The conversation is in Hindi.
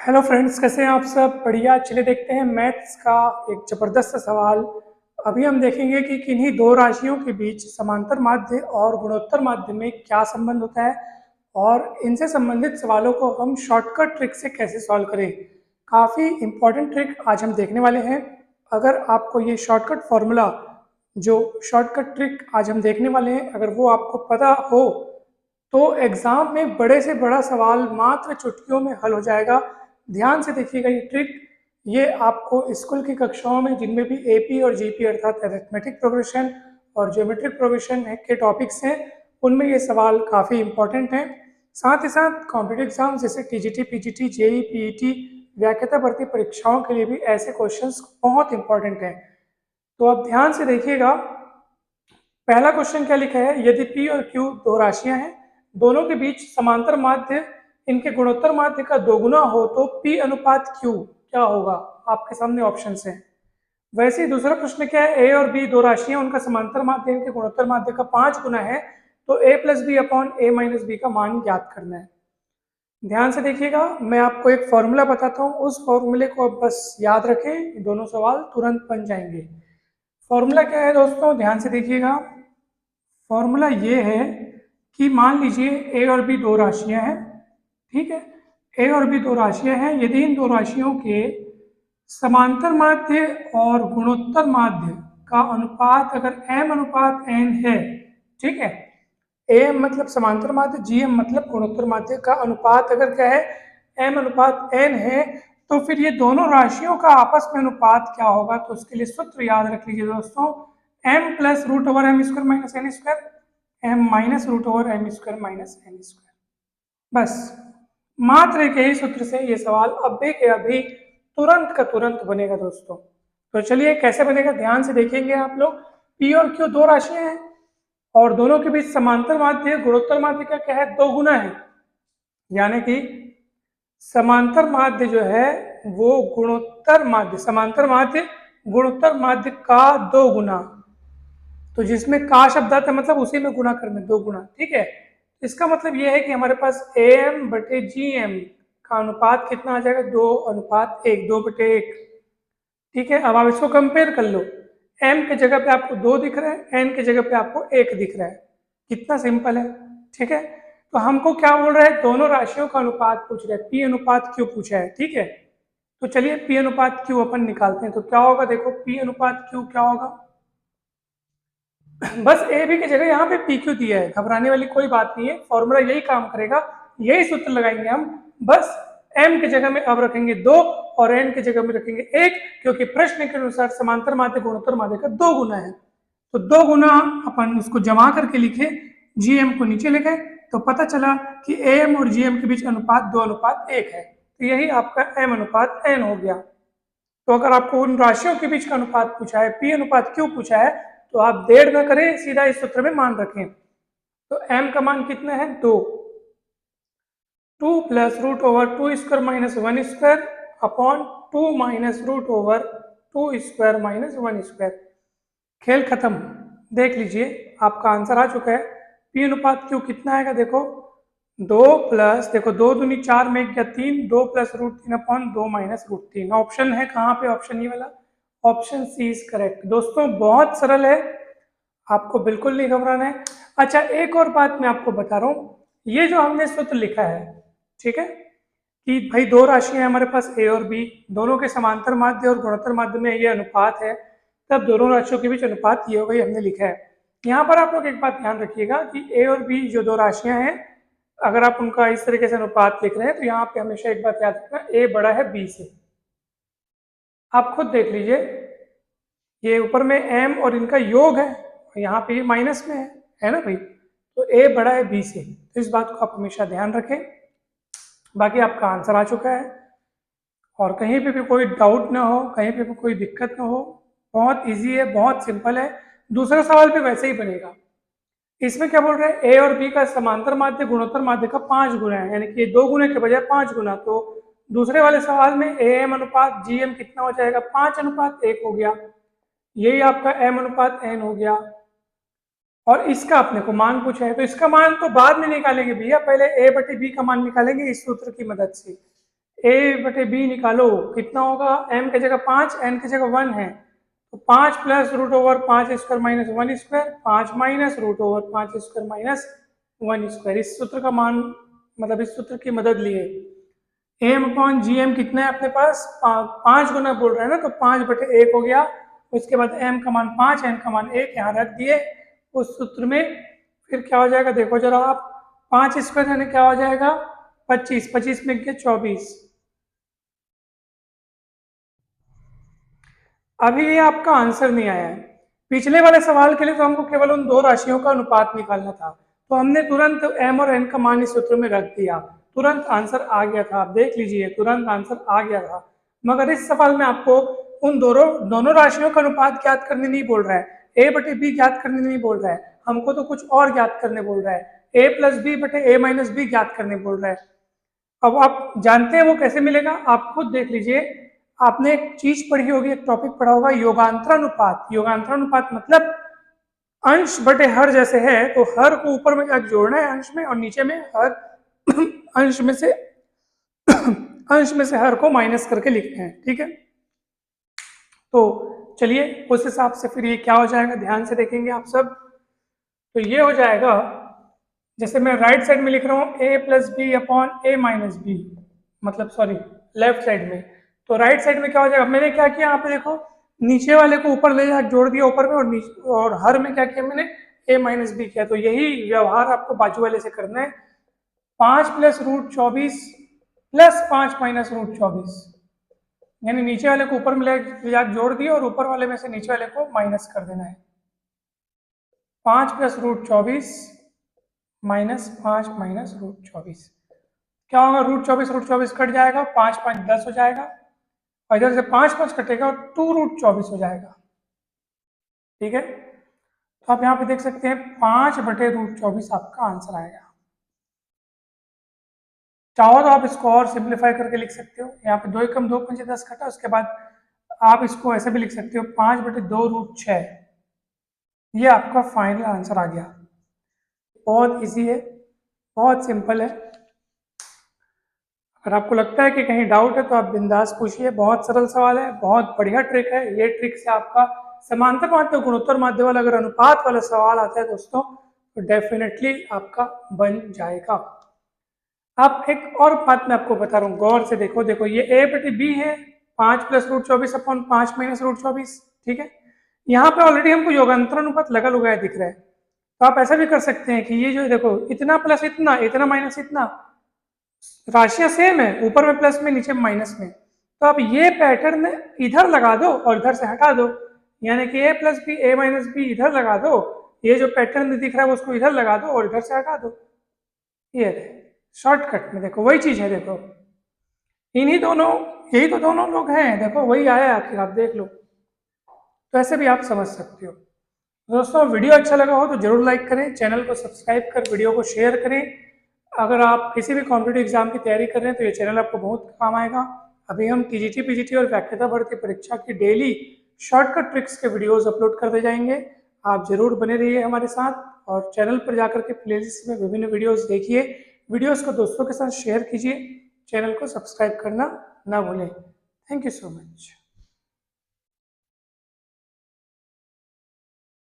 हेलो फ्रेंड्स, कैसे हैं आप सब? बढ़िया। चलिए देखते हैं मैथ्स का एक ज़बरदस्त सवाल। अभी हम देखेंगे कि किन्हीं दो राशियों के बीच समांतर माध्य और गुणोत्तर माध्य में क्या संबंध होता है और इनसे संबंधित सवालों को हम शॉर्टकट ट्रिक से कैसे सॉल्व करें। काफ़ी इम्पॉर्टेंट ट्रिक आज हम देखने वाले हैं। अगर आपको ये शॉर्टकट फॉर्मूला, जो शॉर्टकट ट्रिक आज हम देखने वाले हैं, अगर वो आपको पता हो तो एग्जाम में बड़े से बड़ा सवाल मात्र चुटकियों में हल हो जाएगा। ध्यान से देखिएगा ये ट्रिक। ये आपको स्कूल की कक्षाओं में जिनमें भी एपी और जीपी अर्थात अरिथमेटिक प्रोग्रेशन और ज्योमेट्रिक प्रोग्रेशन के टॉपिक्स हैं, उनमें ये सवाल काफ़ी इंपॉर्टेंट हैं। साथ ही साथ कॉम्पिटिटिव एग्जाम जैसे टीजीटी, पीजीटी, जेई, पीईटी, व्याख्याता भर्ती परीक्षाओं के लिए भी ऐसे क्वेश्चंस बहुत इंपॉर्टेंट हैं। तो आप ध्यान से देखिएगा। पहला क्वेश्चन क्या लिखा है? यदि P और Q दो राशियां हैं, दोनों के बीच समांतर माध्य इनके गुणोत्तर माध्य का दोगुना हो तो P अनुपात Q क्या होगा? आपके सामने ऑप्शन हैं। वैसे ही दूसरा प्रश्न क्या है? A और B दो राशियां, उनका समांतर माध्य इनके गुणोत्तर माध्य का 5 गुना है, तो A plus B upon A minus B का मान ज्ञात करना है। ध्यान से देखिएगा, मैं आपको एक फॉर्मूला बताता हूँ, उस फॉर्मूले को आप बस याद रखें, दोनों सवाल तुरंत बन जाएंगे। फॉर्मूला क्या है दोस्तों? ध्यान से देखिएगा। फॉर्मूला ये है कि मान लीजिए ए और बी दो राशियां हैं, ठीक है। ए और बी दो राशियां हैं, यदि इन दो राशियों के समांतर माध्य और गुणोत्तर माध्य का अनुपात अगर m अनुपात n है, ठीक है। am मतलब समांतर माध्य, gm मतलब गुणोत्तर माध्य का अनुपात अगर क्या है, m अनुपात n है, तो फिर ये दोनों राशियों का आपस में अनुपात क्या होगा? तो उसके लिए सूत्र याद रख लीजिए दोस्तों, m plus root over m square minus n square, m minus root over m square minus n square. बस मात्र एक यही सूत्र से ये सवाल अभी के अभी तुरंत का तुरंत बनेगा दोस्तों। तो चलिए कैसे बनेगा, ध्यान से देखेंगे आप लोग। P और Q दो राशियां हैं और दोनों के बीच समांतर माध्य गुणोत्तर माध्य का क्या है? दो गुना है। यानी कि समांतर माध्य जो है वो गुणोत्तर माध्य, समांतर माध्य गुणोत्तर माध्य का दो गुना। तो जिसमें का शब्द आता है मतलब उसी में गुणा करना, दो गुना, ठीक है। इसका मतलब यह है कि हमारे पास am बटे gm का अनुपात कितना आ जाएगा? 2:1, 2/1, ठीक है। अब आप इसको कंपेयर कर लो, m के जगह पे आपको 2 दिख रहा है, n के जगह पे आपको 1 दिख रहा है। कितना सिंपल है, ठीक है। तो हमको क्या बोल रहा है? दोनों राशियों का अनुपात पूछ रहा है, p अनुपात q पूछा है, ठीक है। तो चलिए p अनुपात q अपन निकालते हैं। तो क्या होगा? देखो p अनुपात q क्या होगा, बस ए बी की जगह यहाँ पे पी क्यू दिया है, घबराने वाली कोई बात नहीं है, फॉर्मूला यही काम करेगा, यही सूत्र लगाएंगे हम। बस एम की जगह में अब रखेंगे 2 और एन की जगह में रखेंगे 1, क्योंकि प्रश्न के अनुसार समांतर माध्य गुणोत्तर माध्य का 2 गुना है। तो 2 गुना अपन उसको जमा करके लिखे, जीएम को नीचे लिखे, तो पता चला कि एम और जीएम के बीच अनुपात 2:1 है। तो यही आपका एम अनुपात एन हो गया। तो अगर आपको उन राशियों के बीच का अनुपात पूछा है, पी अनुपात क्यू पूछा है, तो आप देर न करें, सीधा इस सूत्र में मान रखें। तो m का मान कितना है? 2। 2 plus root over 2 square minus 1 square upon 2 minus root over 2 square minus 1 square. खेल खत्म। देख लीजिए आपका आंसर आ चुका है। पी अनुपात क्यू कितना आएगा? देखो 2 प्लस, देखो 2 दूनी 4 में क्या 3, 2 plus root 3 upon 2 minus root 3। Option है कहाँ पे? ऑप्शन ये वाला, ऑप्शन सी इज करेक्ट। दोस्तों बहुत सरल है, आपको बिल्कुल नहीं घबराना है। अच्छा एक और बात मैं आपको बता रहा हूँ, ये जो हमने सूत्र लिखा है, ठीक है, कि भाई दो राशियां हैं हमारे पास ए और बी, दोनों के समांतर माध्य और गुणोत्तर माध्य में ये अनुपात है, तब दोनों राशियों के बीच अनुपात ये होगा, ये हमने लिखा है। यहाँ पर आप लोग एक बात ध्यान रखिएगा कि ए और बी जो दो राशियां हैं, अगर आप उनका इस तरीके से अनुपात लिख रहे हैं तो यहाँ पे हमेशा एक बात याद रखना, ए बड़ा है बी से। आप खुद देख लीजिए, ये ऊपर में m और इनका योग है, यहाँ पे ये माइनस में है ना भाई। तो a बड़ा है b से, तो इस बात को आप हमेशा ध्यान रखें। बाकी आपका आंसर आ चुका है और कहीं पे भी कोई डाउट ना हो, कहीं पे भी कोई दिक्कत ना हो। बहुत इजी है, बहुत सिंपल है। दूसरा सवाल भी वैसे ही बनेगा। इसमें क्या बोल रहे हैं? ए और बी का समांतर माध्य गुणोत्तर माध्य का 5 गुना है, यानी कि 2 गुने के बजाय 5 गुना। तो दूसरे वाले सवाल में ए एम अनुपात जी एम कितना हो जाएगा? 5:1 हो गया। यही आपका m अनुपात n हो गया। और इसका अपने को मान पूछा है, तो इसका मान तो बाद में निकालेंगे भैया, पहले a बटे b का मान निकालेंगे इस सूत्र की मदद से। a/b निकालो, कितना होगा, m की जगह 5, n की जगह 1 है, तो 5 plus root over 5 square minus 1 square, 5 minus root over 5 square minus 1 square. इस सूत्र का मान, मतलब इस सूत्र की मदद लिए एम अपॉन जी एम कितना है अपने पास, 5 गुना बोल रहा है ना, तो 5/1 हो गया। उसके बाद m का मान 5, n का मान 1 यहाँ रख दिए उस सूत्र में। फिर क्या हो जाएगा देखो जरा आप, 5 स्क्वायर यानी क्या हो जाएगा 25, 25 में क्या 24। अभी ये आपका आंसर नहीं आया है। पिछले वाले सवाल के लिए तो हमको केवल उन दो राशियों का अनुपात निकालना था, तो हमने तुरंत m और n का मान इस सूत्र में रख दिया, तुरंत आंसर आ गया था। आप देख लीजिए तुरंत आंसर आ गया था। मगर इस सवाल में आपको उन दोनों राशियों का अनुपात ज्ञात करने नहीं बोल रहा है, a/b ज्ञात करने नहीं बोल रहा है, हमको तो कुछ और ज्ञात करने बोल रहा है, a+b/a-b ज्ञात करने बोल रहा है। अब आप जानते हैं वो कैसे मिलेगा, आप खुद देख लीजिए। आपने एक चीज पढ़ी होगी, एक टॉपिक पढ़ा होगा, योगांतरानुपात। योगांतरानुपात मतलब अंश बटे हर जैसे है, तो हर को ऊपर में जोड़ना है अंश में, और नीचे में हर अंश में से अंश में से हर को माइनस करके लिखना है, ठीक है। तो चलिए उस हिसाब से फिर ये क्या हो जाएगा, ध्यान से देखेंगे आप सब। तो ये हो जाएगा, जैसे मैं राइट साइड में लिख रहा हूँ a+b/a-b, मतलब सॉरी लेफ्ट साइड में, तो राइट साइड में क्या हो जाएगा, मैंने क्या किया यहाँ पे देखो, नीचे वाले को ऊपर ले जाकर जोड़ दिया ऊपर में, और नीचे और हर में क्या किया मैंने a-b किया। तो यही व्यवहार आपको बाजू वाले से करना है। 5 + √24 + 5 - √24, यानी नीचे वाले को ऊपर में ले जाकर जोड़ दिया और ऊपर वाले में से नीचे वाले को माइनस कर देना है। 5 + √24 -5 - √24 क्या होगा, √24 कट जाएगा, 5 5 10 हो जाएगा, और इधर से 5 5 कटेगा और 2√24 हो जाएगा, ठीक है। तो आप यहाँ पे देख सकते हैं 5/√24 आपका आंसर आएगा। चाहो तो आप इसको और सिंप्लीफाई करके लिख सकते हो, यहाँ पे 2 एकम 2 पंचे 10 कटा, उसके बाद आप इसको ऐसे भी लिख सकते हो 5/2√6, ये आपका फाइनल आंसर आ गया। बहुत इजी है, बहुत सिंपल है। अगर आपको लगता है कि कहीं डाउट है तो आप बिंदास पूछिए, बहुत सरल सवाल है, बहुत बढ़िया ट्रिक है। ये ट्रिक से आपका समांतर माध्य गुणोत्तर माध्य वाला अगर अनुपात वाला सवाल आता है दोस्तों, तो डेफिनेटली आपका बन जाएगा। आप एक और बात मैं आपको बता रहा हूँ, गौर से देखो, देखो ये a/b है, 5 + √24/5 - √24, ठीक है। यहाँ पे ऑलरेडी हमको योगांतर अनुपात लगा लगाया दिख रहा है, तो आप ऐसा भी कर सकते हैं कि ये जो देखो, इतना प्लस इतना, इतना माइनस इतना, राशियां सेम है, ऊपर में प्लस में नीचे में माइनस में, तो आप ये पैटर्न इधर लगा दो और इधर से हटा दो, यानी कि a+b a-b इधर लगा दो, ये जो पैटर्न दिख रहा है उसको इधर लगा दो और इधर से हटा दो। ये शॉर्टकट में देखो वही चीज है, देखो इन्हीं दोनों, यही तो दोनों लोग हैं, देखो वही आया आखिर, आप देख लो। तो ऐसे भी आप समझ सकते हो। दोस्तों वीडियो अच्छा लगा हो तो जरूर लाइक करें, चैनल को सब्सक्राइब कर वीडियो को शेयर करें। अगर आप किसी भी कॉम्पिटिटिव एग्जाम की तैयारी कर रहे हैं तो ये चैनल आपको बहुत काम आएगा। अभी हम टीजीटी, पीजीटी और व्याख्याता भर्ती परीक्षा की डेली शॉर्टकट ट्रिक्स के वीडियोस अपलोड करते जाएंगे। आप जरूर बने रहिए हमारे साथ, और चैनल पर जाकर के प्लेलिस्ट में विभिन्न वीडियोस देखिए, वीडियोस को दोस्तों के साथ शेयर कीजिए, चैनल को सब्सक्राइब करना ना भूलें। Thank you so much.